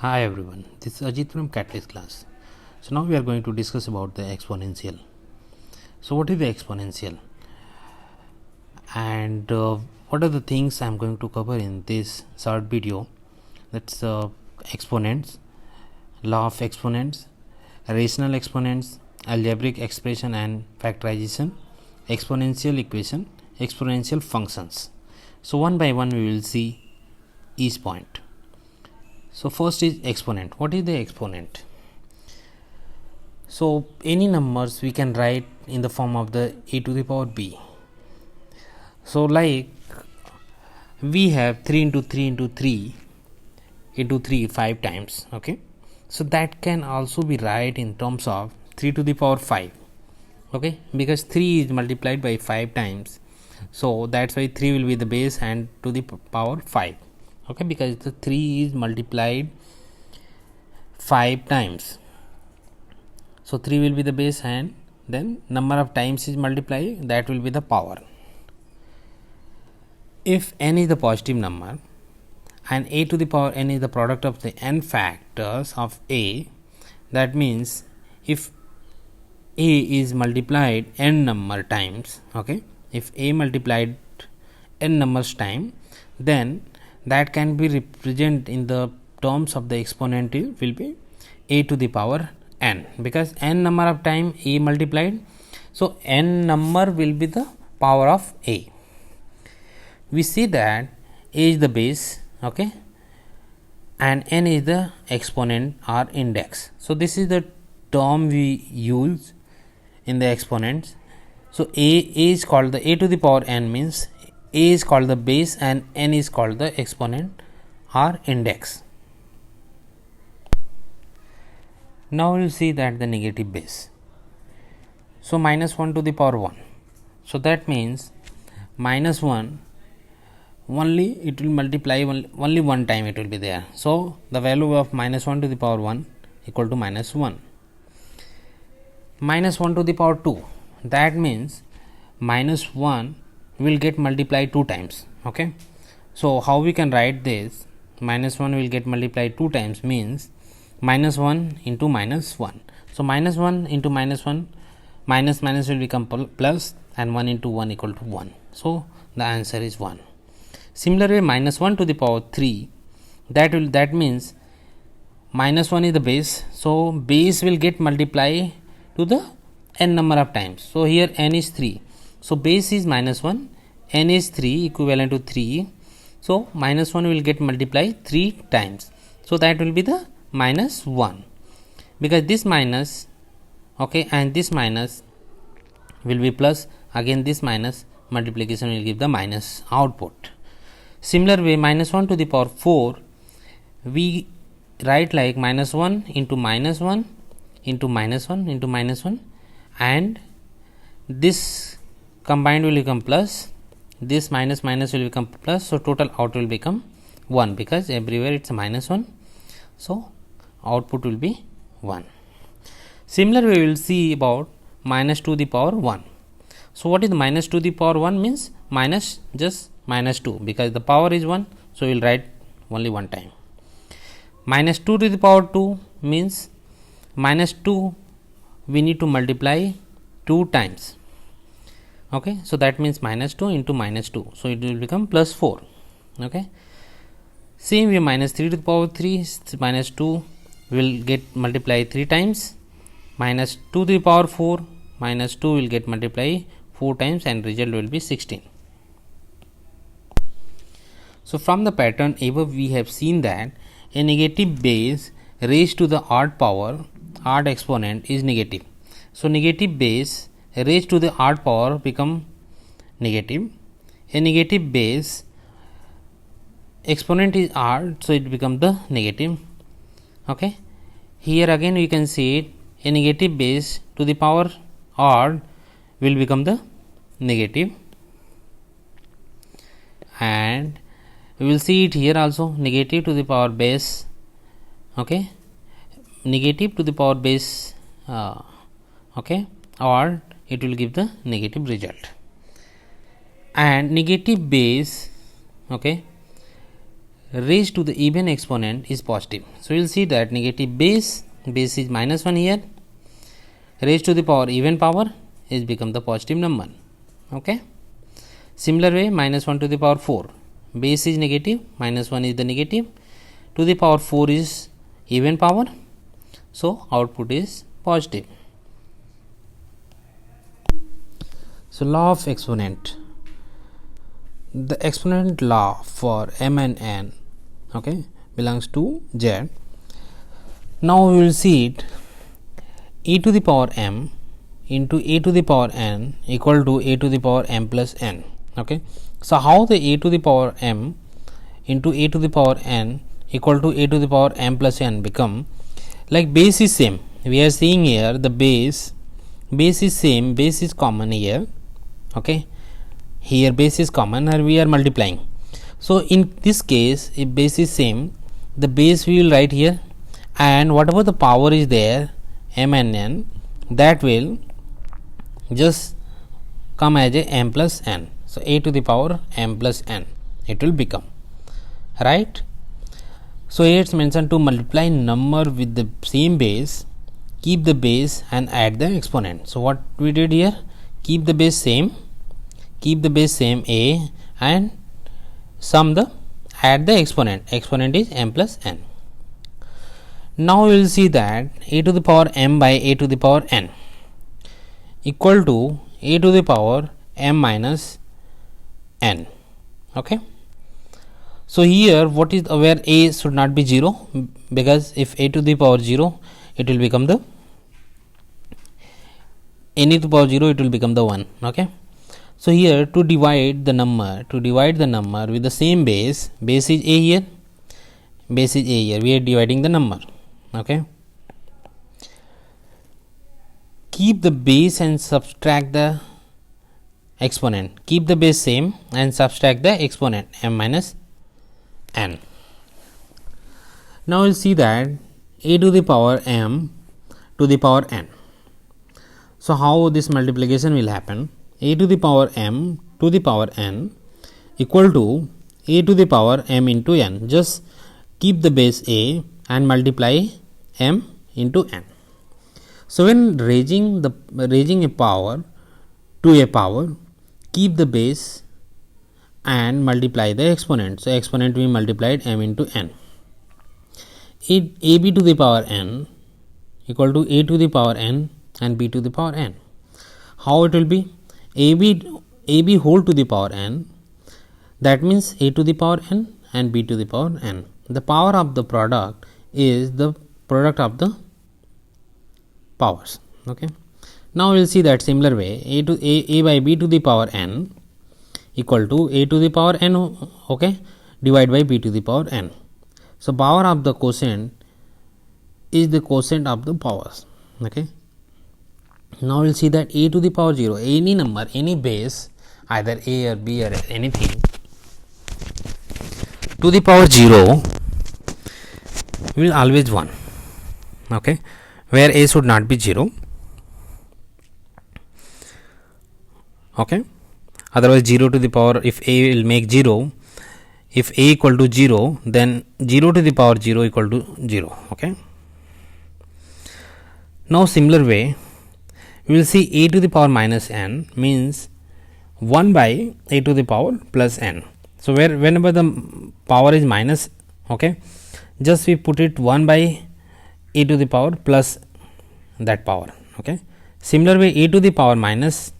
Hi everyone, this is Ajit from Catalyst class. So now we are going to discuss about the exponential. So what is the exponential and what are the things I am going to cover in this short video? That's exponents, law of exponents, rational exponents, algebraic expression and factorization, exponential equation, exponential functions. So one by one we will see each point. So first is exponent. What is the exponent? So any numbers we can write in the form of the a to the power b. So like we have 3 into 3 into 3 into 3 5 times. Okay, so that can also be write in terms of 3 to the power 5. Okay, because 3 is multiplied by 5 times, so that's why 3 will be the base and to the power 5. Okay, because the 3 is multiplied 5 times, so 3 will be the base and then number of times is multiplied, that will be the power. If n is the positive number and a to the power n is the product of the n factors of a, that means if a is multiplied n number times, okay, if a multiplied n numbers time, then that can be represented in the terms of the exponential will be a to the power n, because n number of time a multiplied, so n number will be the power of a. We see that a is the base, okay, and n is the exponent or index. So this is the term we use in the exponents. So a is called the a to the power n, means a is called the base and n is called the exponent or index. Now we will see that the negative base. So minus 1 to the power 1. So that means minus 1 only it will multiply only one time it will be there. So the value of minus 1 to the power 1 equal to minus 1. Minus 1 to the power 2, that means minus 1 will get multiplied 2 times. Okay, so how we can write this? Minus 1 will get multiplied 2 times means minus 1 into minus 1. So minus 1 into minus 1, minus minus will become plus, and 1 into 1 equal to 1. So the answer is 1. Similarly, minus 1 to the power 3, that means minus 1 is the base, so base will get multiplied to the n number of times. So here n is 3, so base is minus 1, n is 3 equivalent to 3, so minus 1 will get multiplied 3 times, so that will be the minus 1, because this minus, okay, and this minus will be plus, again this minus multiplication will give the minus output. Similar way, minus 1 to the power 4 we write like minus 1 into minus 1 into minus 1 into minus 1, and this combined will become plus, this minus minus will become plus, so total out will become 1, because everywhere it's a minus 1, so output will be 1. Similar we will see about minus 2 to the power 1. So what is minus 2 to the power 1 means? Minus just minus 2, because the power is 1, so we will write only one time. Minus 2 to the power 2 means minus 2 we need to multiply 2 times. Okay, so that means minus 2 into minus 2, so it will become plus 4. Okay, same way minus 3 to the power 3, minus 2 will get multiplied 3 times, minus 2 to the power 4, minus 2 will get multiplied 4 times, and result will be 16. So from the pattern above we have seen that a negative base raised to the odd power, odd exponent is negative. So negative base raised to the odd power become negative. A negative base exponent is odd, so it become the negative. Okay, here again we can see it, a negative base to the power odd will become the negative, and we will see it here also, negative to the power base, okay, negative to the power base, okay, or it will give the negative result. And negative base, okay, raised to the even exponent is positive. So, you will see that negative base is minus 1 here, raised to the power even power is become the positive number. Okay. Similar way, minus 1 to the power 4, base is negative, minus 1 is the negative, to the power 4 is even power, so output is positive. So, law of exponent. The exponent law for m and n, okay, belongs to Z. Now we will see it. E to the power m into a to the power n equal to a to the power m plus n. Okay. So, how the a to the power m into a to the power n equal to a to the power m plus n become, like base is same. We are seeing here the base is same, base is common here. Okay. Here base is common and we are multiplying. So, in this case, if base is same, the base we will write here, and whatever the power is there, m and n, that will just come as a m plus n. So, a to the power m plus n it will become, right. So, here it is mentioned to multiply number with the same base, keep the base and add the exponent. So, what we did here, keep the base same a and sum the add the exponent is m plus n. Now, we will see that a to the power m by a to the power n equal to a to the power m minus n. Okay. So, here what is where a should not be 0, because if a to the power 0, it will become the n to the power 0, it will become the 1. Okay. So, here to divide the number with the same base is a here, we are dividing the number. Okay. Keep the base and subtract the exponent, keep the base same and subtract the exponent m minus n. Now, we will see that a to the power m to the power n. So, how this multiplication will happen? A to the power m to the power n equal to a to the power m into n. Just keep the base a and multiply m into n. So, when raising a power to a power, keep the base and multiply the exponent. So, exponent we multiplied m into n. ab to the power n equal to a to the power n and b to the power n. How it will be? ab whole to the power n, that means a to the power n and b to the power n. The power of the product is the product of the powers. Okay. Now, we will see that similar way, a by b to the power n equal to a to the power n, okay, divided by b to the power n. So, power of the quotient is the quotient of the powers. Okay. Now, we will see that a to the power 0, any number, any base, either a or b or anything, to the power 0 will always 1. Okay. Where a should not be 0. Okay. Otherwise, 0 to the power, if a will make 0, if a equal to 0, then 0 to the power 0 equal to 0. Okay. Now, similar way, we will see a to the power minus n means 1 by a to the power plus n. So, whenever the power is minus, okay, just we put it 1 by a to the power plus that power. Okay. Similar way, a to the power minus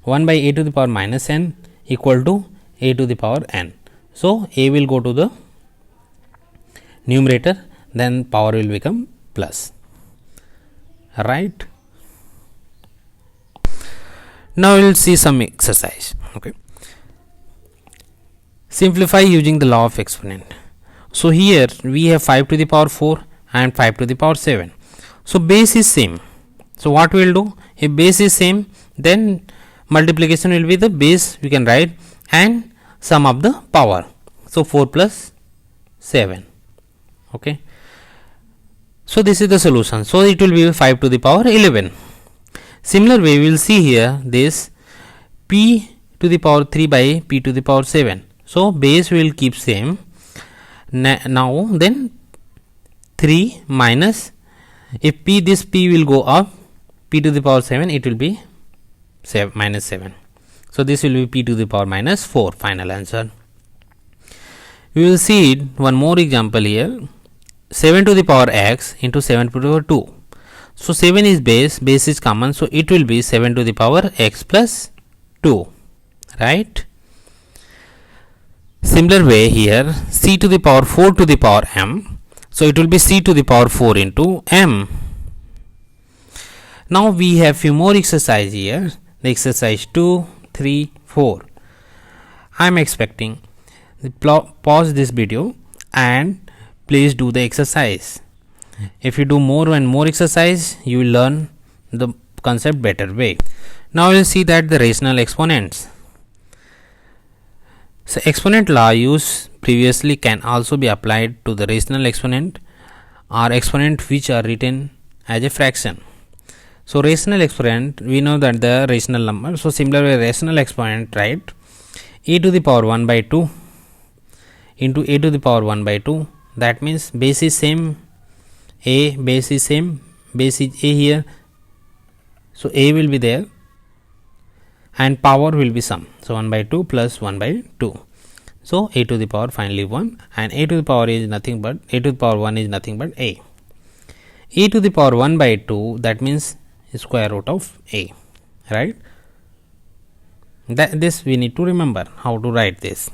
1 by a to the power minus n equal to a to the power n. So, a will go to the numerator, then power will become plus, right. Now, we will see some exercise. Okay. Simplify using the law of exponent. So, here we have 5 to the power 4 and 5 to the power 7. So, base is same. So, what we will do? If base is same, then multiplication will be the base we can write and sum of the power. So, 4 plus 7. Okay. So, this is the solution. So, it will be 5 to the power 11. Similar way, we will see here this p to the power 3 by p to the power 7. So, base will keep same. Now then 3 minus, if p, this p will go up, p to the power 7, it will be minus 7. So this will be p to the power minus 4. Final answer. We will see one more example here. 7 to the power x into 7 to the power 2. So 7 is base is common, so it will be 7 to the power x plus 2, right? Similar way here, c to the power 4 to the power m, so it will be c to the power 4 into m. Now we have few more exercise here, the exercise 2, 3, 4. I am expecting, pause this video and please do the exercise. If you do more and more exercise, you will learn the concept better way. Now we will see that the rational exponents. So exponent law used previously can also be applied to the rational exponent or exponent which are written as a fraction. So rational exponent, we know that the rational number. So similar way, rational exponent, right? A to the power 1 by 2 into a to the power 1 by 2. That means base is same, a base is same, base is a here. So a will be there and power will be sum. So 1 by 2 plus 1 by 2. So a to the power finally 1, and a to the power is nothing but, a to the power 1 is nothing but a. A to the power 1 by 2, that means square root of a, right? That this we need to remember how to write this.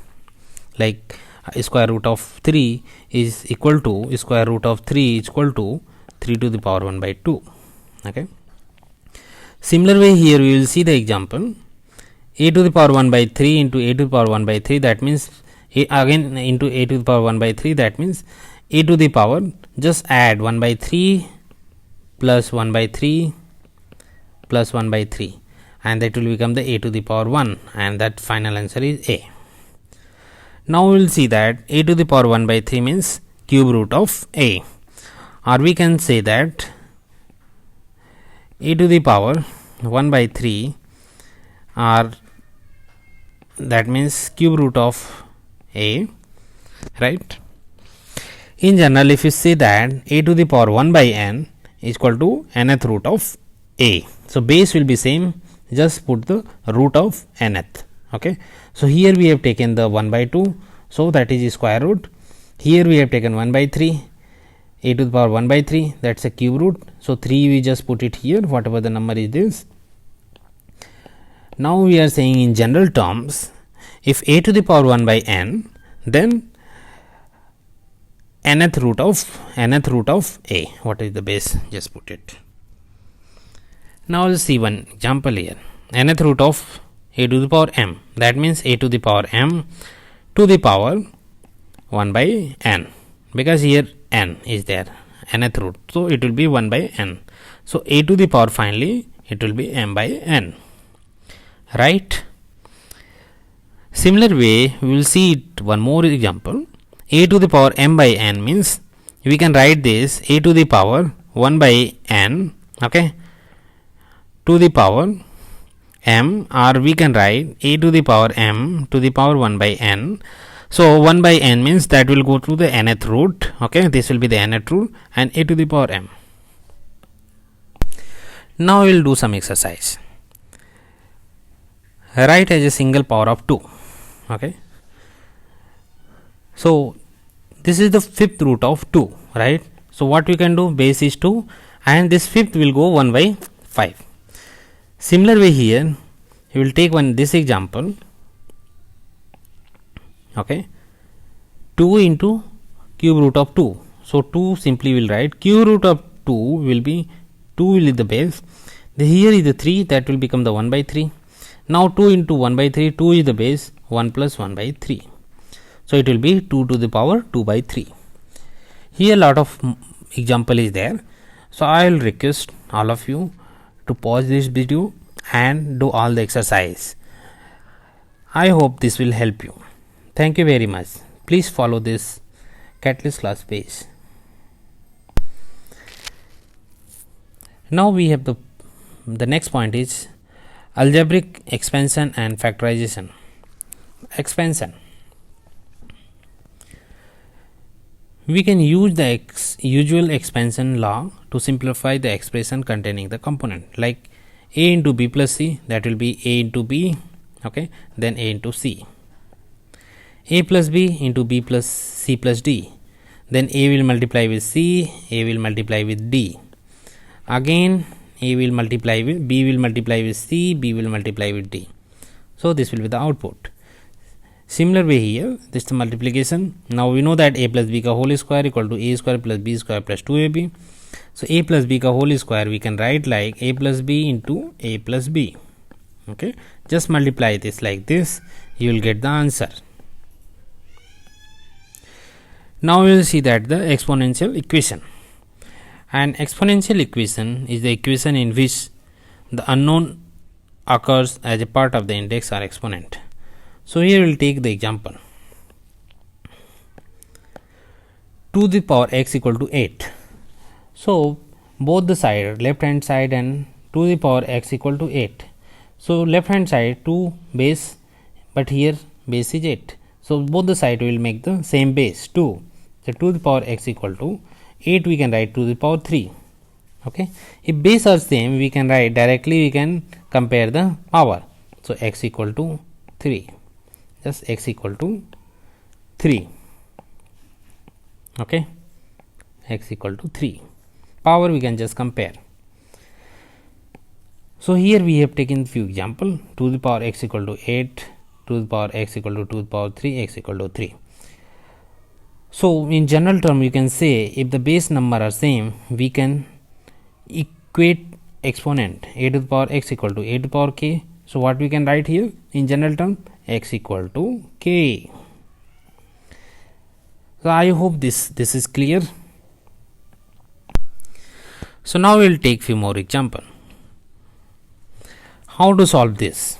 Like square root of 3 is equal to, square root of 3 is equal to 3 to the power 1 by 2. Okay. Similar way here we will see the example. A to the power 1 by 3 into a to the power 1 by 3, that means again into a to the power 1 by 3, that means a to the power, just add 1 by 3 plus 1 by 3 plus 1 by 3, and that will become the a to the power 1, and that final answer is a. Now we will see that a to the power 1 by 3 means cube root of a, or we can say that a to the power 1 by 3 or that means cube root of a, right? In general, if you say that a to the power 1 by n is equal to nth root of a, so base will be same, just put the root of nth. Okay, so here we have taken the 1 by 2, so that is square root. Here we have taken 1 by 3, a to the power 1 by 3, that's a cube root. So 3 we just put it here, whatever the number is this. Now we are saying in general terms, if a to the power 1 by n, then nth root of a, what is the base, just put it. Now let's see one example here. Nth root of a to the power m, that means a to the power m to the power 1 by n, because here n is there, nth root, so it will be 1 by n. So a to the power finally it will be m by n, right? Similar way we will see it one more example. A to the power m by n means we can write this a to the power 1 by n, okay, to the power m, or we can write a to the power m to the power 1 by n. So 1 by n means that will go to the nth root, okay, this will be the nth root, and a to the power m. Now we will do some exercise. Write as a single power of 2, okay. So this is the fifth root of 2, right? So what we can do, base is 2 and this fifth will go 1 by 5. Similar way here you will take this example, okay, 2 into cube root of 2. So 2 simply will write cube root of 2 will be 2 will be the base. Here is the 3, that will become the 1 by 3. Now 2 into 1 by 3, 2 is the base, 1 plus 1 by 3. So it will be 2 to the power 2 by 3. Here lot of example is there. So I will request all of you to pause this video and do all the exercise. I hope this will help you. Thank you very much. Please follow this Catalyst class page. Now we have the next point is algebraic expansion and factorization. Expansion. we can use the usual expansion law to simplify the expression containing the component, like a into b plus c, that will be a into b, okay, then a into c. A plus b into b plus c plus d, then a will multiply with c, a will multiply with d, again a will multiply with b, will multiply with c, b will multiply with d. So this will be the output. Similar way here, this is the multiplication. Now we know that a plus b ka whole square equal to a square plus b square plus 2ab. So a plus b ka whole square we can write like a plus b into a plus b. Okay, just multiply this like this, you will get the answer. Now we will see that the exponential equation. An exponential equation is the equation in which the unknown occurs as a part of the index or exponent. So here we will take the example. 2 to the power x equal to 8. So both the side, left hand side and 2 to the power x equal to 8. So left hand side 2 base, but here base is 8. So both the side will make the same base 2. So 2 to the power x equal to 8, we can write 2 to the power 3. Okay, if base are same, we can write directly, we can compare the power. So x equal to 3, just x equal to 3. Okay, x equal to 3. Power we can just compare. So here we have taken few example. 2 to the power x equal to 8, 2 to the power x equal to 2 to the power 3, x equal to 3. So in general term, you can say if the base number are same, we can equate exponent a to the power x equal to a to the power k. So what we can write here in general term, x equal to k. So I hope this is clear. So now we will take few more example. How to solve this?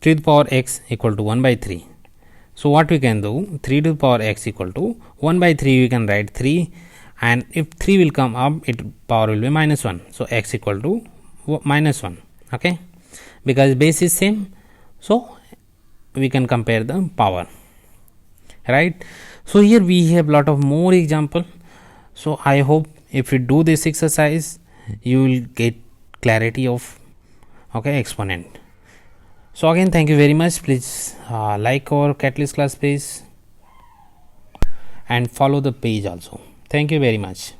3 to the power x equal to 1 by 3. So what we can do, 3 to the power x equal to 1 by 3, we can write 3, and if 3 will come up, its power will be minus 1. So x equal to minus 1. Okay, because base is same, so we can compare the power, right? So here we have lot of more example. So I hope if you do this exercise, you will get clarity of exponent. So again, thank you very much. Please like our Catalyst class page and follow the page also. Thank you very much.